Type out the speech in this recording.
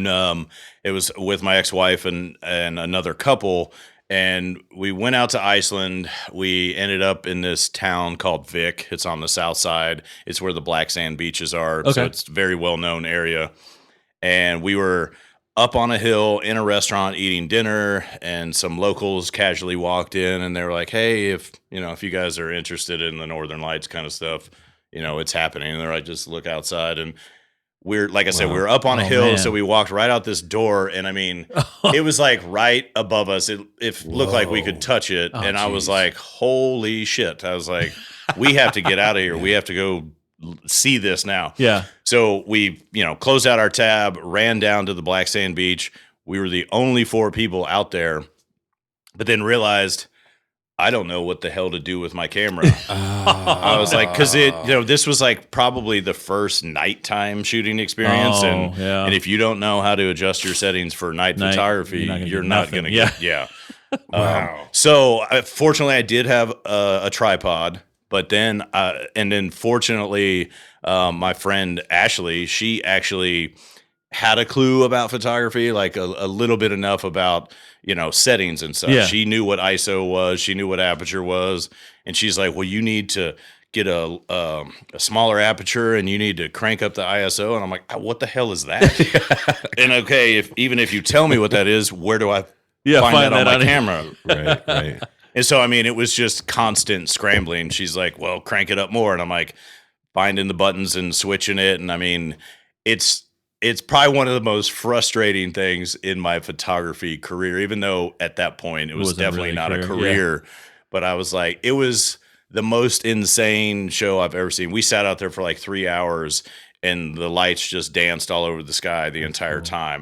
and it was with my ex-wife and another couple, and we went out to Iceland. We ended up in this town called Vik. It's on the south side. It's where the black sand beaches are, so Okay. it's a very well-known area. And we were up on a hill in a restaurant eating dinner, and some locals casually walked in, and they were like, "Hey, if you guys are interested in the Northern Lights kind of stuff, it's happening." And they're like, "Just look outside." And we're like I said, we Wow. were up on a Oh, hill, so man. we walked right out this door, and I mean, it was like right above us. It looked like we could Whoa. touch it, Oh, and I was geez. like, "Holy shit!" I was like, "We have to get out of here. We have to go see this now." Yeah. So we, closed out our tab, ran down to the black sand beach. We were the only 4 people out there, but then realized I don't know what the hell to do with my camera. I was like, because this was like probably the first nighttime shooting experience, and yeah. and if you don't know how to adjust your settings for night photography, you're not gonna do you're nothing. not gonna get Wow. So fortunately, I did have a tripod, but then fortunately, my friend Ashley, she actually had a clue about photography, like a little bit enough about settings and stuff. Yeah. She knew what ISO was, she knew what aperture was, and she's like, "Well, you need to get a smaller aperture, and you need to crank up the ISO." And I'm like, "What the hell is that?" And okay, even if you tell me what that is, where do I find that on my camera? Right. And so, I mean, it was just constant scrambling. She's like, "Well, crank it up more." And I'm like, finding the buttons and switching it. And I mean, it's probably one of the most frustrating things in my photography career, even though at that point it was wasn't definitely really not a career, yeah. career. But I was like, it was the most insane show I've ever seen. We sat out there for like 3 hours, and the lights just danced all over the sky the entire time.